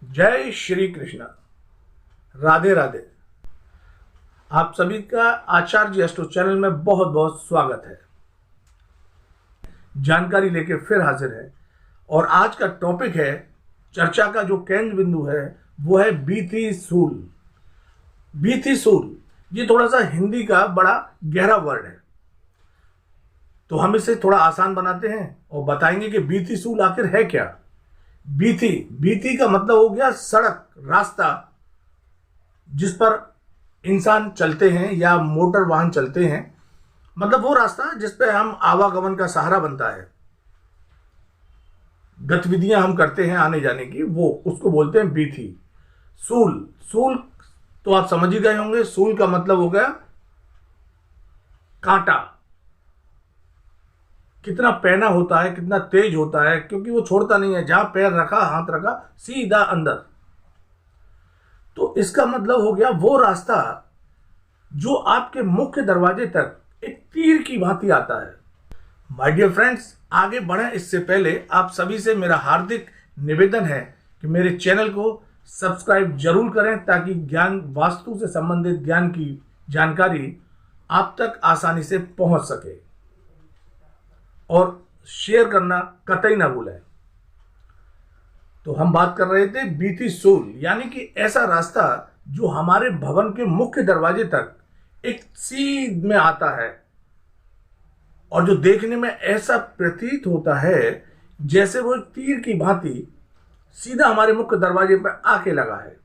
जय श्री कृष्ण। राधे राधे। आप सभी का आचार्य एस्ट्रो चैनल में बहुत बहुत स्वागत है। जानकारी लेके फिर हाजिर है और आज का टॉपिक है, चर्चा का जो केंद्र बिंदु है वो है बीती सूल। बीती सूल ये थोड़ा सा हिंदी का बड़ा गहरा वर्ड है, तो हम इसे थोड़ा आसान बनाते हैं और बताएंगे कि बीती सूल आखिर है क्या। बीती का मतलब हो गया सड़क, रास्ता जिस पर इंसान चलते हैं या मोटर वाहन चलते हैं, मतलब वो रास्ता जिस पे हम आवागमन का सहारा बनता है, गतिविधियां हम करते हैं आने जाने की, वो उसको बोलते हैं बीथी। सूल तो आप समझ ही गए होंगे। सूल का मतलब हो गया कांटा। कितना पैना होता है, कितना तेज होता है, क्योंकि वो छोड़ता नहीं है, जहां पैर रखा, हाथ रखा, सीधा अंदर। तो इसका मतलब हो गया वो रास्ता जो आपके मुख्य दरवाजे तक एक तीर की भांति आता है। माय डियर फ्रेंड्स, आगे बढ़े इससे पहले आप सभी से मेरा हार्दिक निवेदन है कि मेरे चैनल को सब्सक्राइब जरूर करें, ताकि ज्ञान, वास्तु से संबंधित ज्ञान की जानकारी आप तक आसानी से पहुंच सके, और शेयर करना कतई ना भूलें। तो हम बात कर रहे थे बीती सूल, यानी कि ऐसा रास्ता जो हमारे भवन के मुख्य दरवाजे तक एक सीध में आता है और जो देखने में ऐसा प्रतीत होता है जैसे वो तीर की भांति सीधा हमारे मुख्य दरवाजे पर आके लगा है।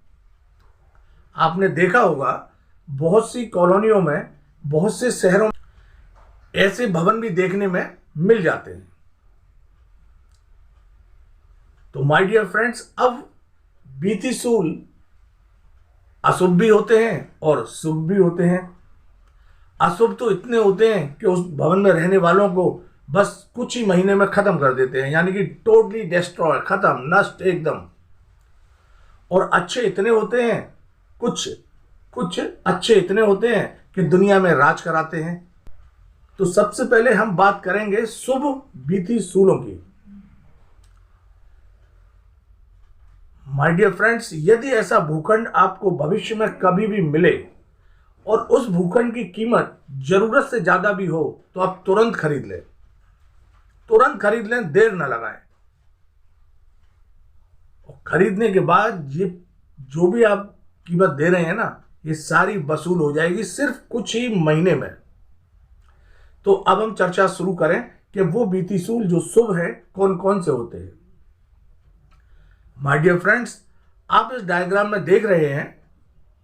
आपने देखा होगा बहुत सी कॉलोनियों में, बहुत से शहरों में ऐसे भवन भी देखने में मिल जाते हैं। तो माय डियर फ्रेंड्स, अब बीती सूल अशुभ भी होते हैं और शुभ भी होते हैं। अशुभ तो इतने होते हैं कि उस भवन में रहने वालों को बस कुछ ही महीने में खत्म कर देते हैं, यानी कि टोटली डिस्ट्रॉय, खत्म, नष्ट एकदम। और अच्छे इतने होते हैं, कुछ अच्छे इतने होते हैं कि दुनिया में राज कराते हैं। तो सबसे पहले हम बात करेंगे शुभ बीती सूलों की। माय डियर फ्रेंड्स, यदि ऐसा भूखंड आपको भविष्य में कभी भी मिले और उस भूखंड की कीमत जरूरत से ज्यादा भी हो, तो आप तुरंत खरीद लें। तुरंत खरीद लें, देर ना लगाएं। और खरीदने के बाद ये जो भी आप कीमत दे रहे हैं ना, ये सारी वसूल हो जाएगी सिर्फ कुछ ही महीने में। तो अब हम चर्चा शुरू करें कि वो बीती सूल जो शुभ है कौन कौन से होते हैं। माय डियर फ्रेंड्स, आप इस डायग्राम में देख रहे हैं,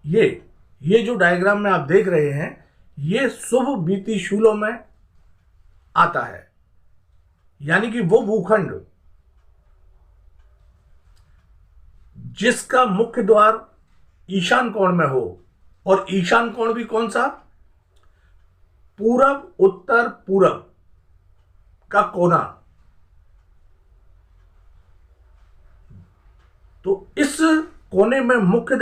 ये जो डायग्राम में आप देख रहे हैं, ये शुभ बीती शूलों में आता है। यानी कि वो भूखंड जिसका मुख्य द्वार ईशान कोण में हो, और ईशान कोण भी कौन सा? पूरब, उत्तर पूरब का कोना। तो इस कोने में मुख्य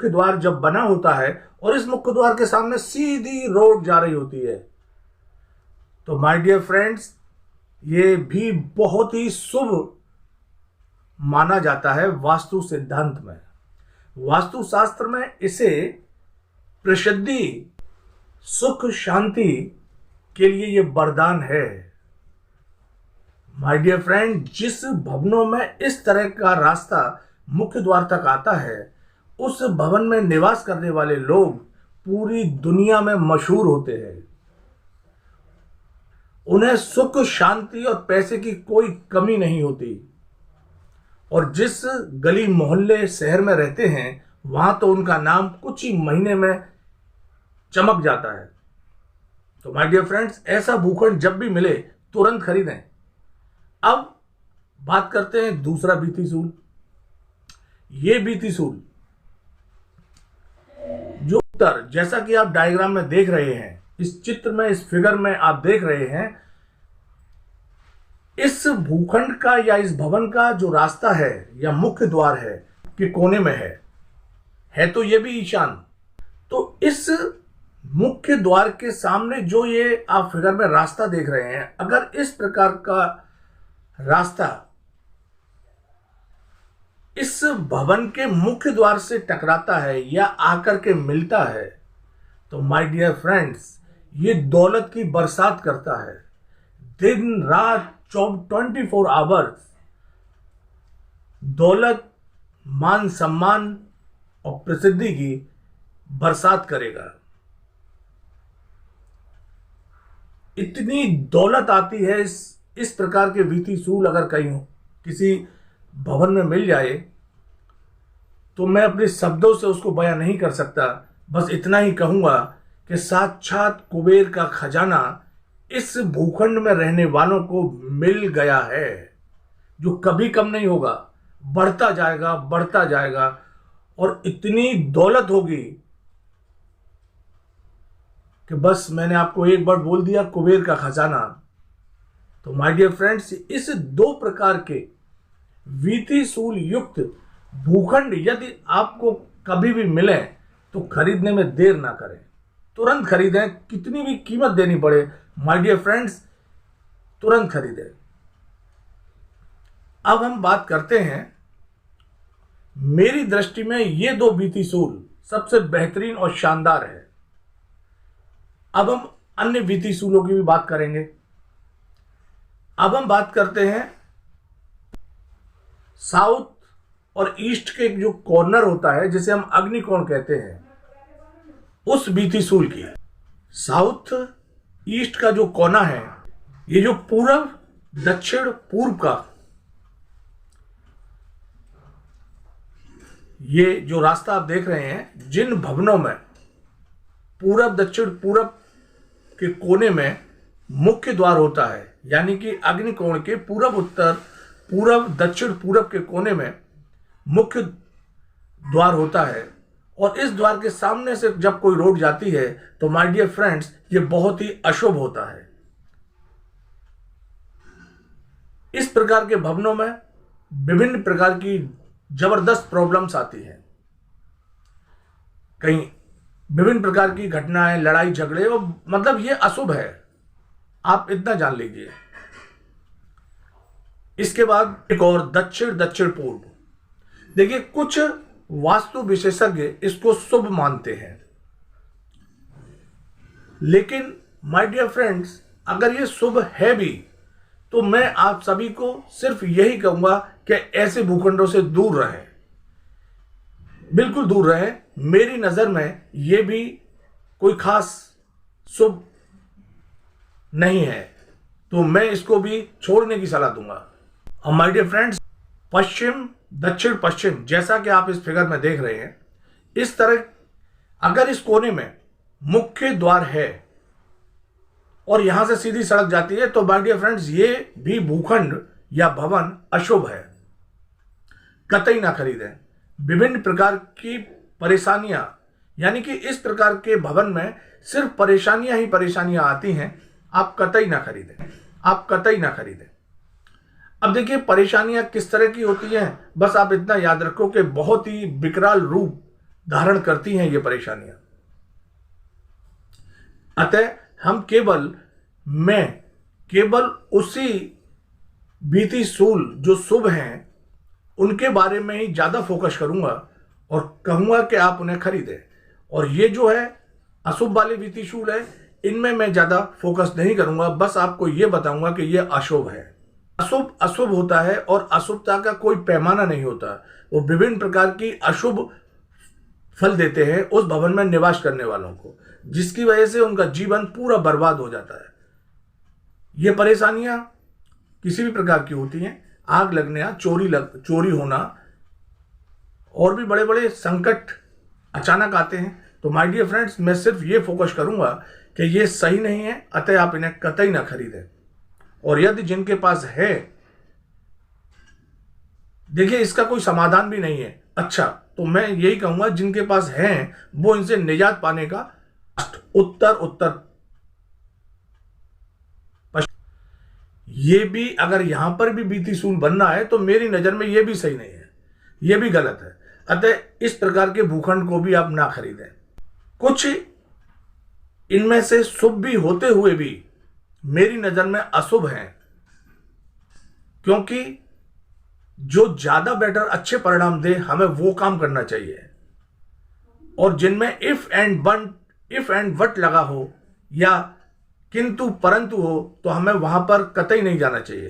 द्वार जब बना होता है और इस मुख्य द्वार के सामने सीधी रोड जा रही होती है, तो माय डियर फ्रेंड्स, ये भी बहुत ही शुभ माना जाता है वास्तु सिद्धांत में। वास्तु शास्त्र में इसे प्रसिद्धि, सुख, शांति के लिए ये वरदान है। माय डियर फ्रेंड, जिस भवनों में इस तरह का रास्ता मुख्य द्वार तक आता है, उस भवन में निवास करने वाले लोग पूरी दुनिया में मशहूर होते हैं। उन्हें सुख, शांति और पैसे की कोई कमी नहीं होती। और जिस गली मोहल्ले शहर में रहते हैं, वहां तो उनका नाम कुछ ही महीने में चमक जाता है। तो माय डियर फ्रेंड्स, ऐसा भूखंड जब भी मिले तुरंत खरीदें। अब बात करते हैं दूसरा बीती सूल। ये बीती सूल जो उत्तर, जैसा कि आप डायग्राम में देख रहे हैं, इस चित्र में, इस फिगर में आप देख रहे हैं, इस भूखंड का या इस भवन का जो रास्ता है या मुख्य द्वार है कि कोने में है तो ये भी ईशान। तो इस मुख्य द्वार के सामने जो ये आप फिगर में रास्ता देख रहे हैं, अगर इस प्रकार का रास्ता इस भवन के मुख्य द्वार से टकराता है या आकर के मिलता है तो माय डियर फ्रेंड्स, ये दौलत की बरसात करता है। दिन रात 24 आवर्स दौलत, मान सम्मान और प्रसिद्धि की बरसात करेगा। इतनी दौलत आती है इस प्रकार के वीति शूल अगर कहीं किसी भवन में मिल जाए तो मैं अपने शब्दों से उसको बयां नहीं कर सकता। बस इतना ही कहूंगा कि साक्षात कुबेर का खजाना इस भूखंड में रहने वालों को मिल गया है, जो कभी कम नहीं होगा, बढ़ता जाएगा बढ़ता जाएगा और इतनी दौलत होगी कि बस मैंने आपको एक बार बोल दिया, कुबेर का खजाना। तो माय डियर फ्रेंड्स, इस 2 प्रकार के वीति शूल युक्त भूखंड यदि आपको कभी भी मिले तो खरीदने में देर ना करें, तुरंत खरीदें। कितनी भी कीमत देनी पड़े माय डियर फ्रेंड्स, तुरंत खरीदें। अब हम बात करते हैं, मेरी दृष्टि में ये 2 वीति शूल सबसे बेहतरीन और शानदार है। अब हम अन्य वीति शूलों की भी बात करेंगे। अब हम बात करते हैं साउथ और ईस्ट के जो कॉर्नर होता है, जिसे हम अग्निकोण कहते हैं, उस वीति शूल की। साउथ ईस्ट का जो कोना है, ये जो पूर्व दक्षिण पूर्व का ये जो रास्ता आप देख रहे हैं, जिन भवनों में पूरब दक्षिण पूरब के कोने में मुख्य द्वार होता है, यानी कि अग्निकोण के पूरब उत्तर पूरब दक्षिण पूरब के कोने में मुख्य द्वार होता है, और इस द्वार के सामने से जब कोई रोड जाती है तो माय डियर फ्रेंड्स, ये बहुत ही अशुभ होता है। इस प्रकार के भवनों में विभिन्न प्रकार की जबरदस्त प्रॉब्लम्स आती हैं, कहीं विभिन्न प्रकार की घटनाएं, लड़ाई झगड़े, और मतलब ये अशुभ है, आप इतना जान लीजिए। इसके बाद एक और दक्षिण पूर्व। देखिए, कुछ वास्तु विशेषज्ञ इसको शुभ मानते हैं, लेकिन माय डियर फ्रेंड्स, अगर ये शुभ है भी तो मैं आप सभी को सिर्फ यही कहूंगा कि ऐसे भूखंडों से दूर रहें, बिल्कुल दूर रहें। मेरी नजर में ये भी कोई खास शुभ नहीं है, तो मैं इसको भी छोड़ने की सलाह दूंगा। और माय डियर फ्रेंड्स, पश्चिम दक्षिण पश्चिम, जैसा कि आप इस फिगर में देख रहे हैं, इस तरह अगर इस कोने में मुख्य द्वार है और यहां से सीधी सड़क जाती है तो माय डियर फ्रेंड्स, ये भी भूखंड या भवन अशुभ है, कतई ना खरीदें। विभिन्न प्रकार की परेशानियां, यानी कि इस प्रकार के भवन में सिर्फ परेशानियां ही परेशानियां आती हैं, आप कतई ना खरीदें, आप कतई ना खरीदें। अब देखिए, परेशानियां किस तरह की होती हैं, बस आप इतना याद रखो कि बहुत ही विकराल रूप धारण करती हैं ये परेशानियां। अतः हम केवल उसी वीति शूल जो शुभ हैं उनके बारे में ही ज्यादा फोकस करूंगा और कहूंगा कि आप उन्हें खरीदें, और ये जो है अशुभ वाले वीति शूल है, इनमें मैं ज्यादा फोकस नहीं करूंगा। बस आपको ये बताऊंगा कि ये अशुभ है। अशुभ अशुभ होता है और अशुभता का कोई पैमाना नहीं होता। वो विभिन्न प्रकार की अशुभ फल देते हैं उस भवन में निवास करने वालों को, जिसकी वजह से उनका जीवन पूरा बर्बाद हो जाता है। ये परेशानियां किसी भी प्रकार की होती हैं, आग लगना, चोरी होना, और भी बड़े बड़े संकट अचानक आते हैं। तो माय डियर फ्रेंड्स, मैं सिर्फ ये फोकस करूंगा कि ये सही नहीं है, अतः आप इन्हें कतई ना खरीदें। और यदि जिनके पास है, देखिए इसका कोई समाधान भी नहीं है, अच्छा तो मैं यही कहूंगा जिनके पास है वो इनसे निजात पाने का उत्तर ये भी, अगर यहां पर भी वीति शूल बनना है तो मेरी नजर में ये भी सही नहीं है, ये भी गलत है। अतः इस प्रकार के भूखंड को भी आप ना खरीदें। कुछ इनमें से शुभ भी होते हुए भी मेरी नजर में अशुभ हैं, क्योंकि जो ज्यादा बेटर अच्छे परिणाम दे, हमें वो काम करना चाहिए। और जिनमें इफ एंड बट लगा हो या किंतु परंतु हो, तो हमें वहां पर कतई नहीं जाना चाहिए।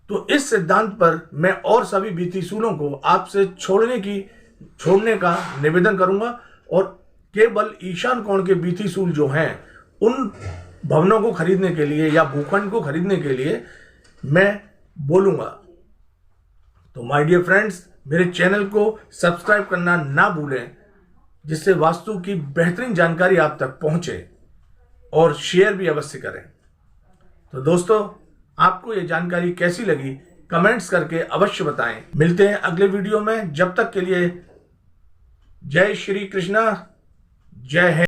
तो इस सिद्धांत पर मैं और सभी बीतीसूलों को आपसे छोड़ने का निवेदन करूंगा, और केवल ईशान कोण के बीतीसूल जो हैं उन भवनों को खरीदने के लिए या भूखंड को खरीदने के लिए मैं बोलूंगा। तो माय डियर फ्रेंड्स, मेरे चैनल को सब्सक्राइब करना ना भूलें, जिससे वास्तु की बेहतरीन जानकारी आप तक पहुंचे, और शेयर भी अवश्य करें। तो दोस्तों, आपको ये जानकारी कैसी लगी कमेंट्स करके अवश्य बताएं। मिलते हैं अगले वीडियो में, जब तक के लिए जय श्री कृष्णा, जय हिंद।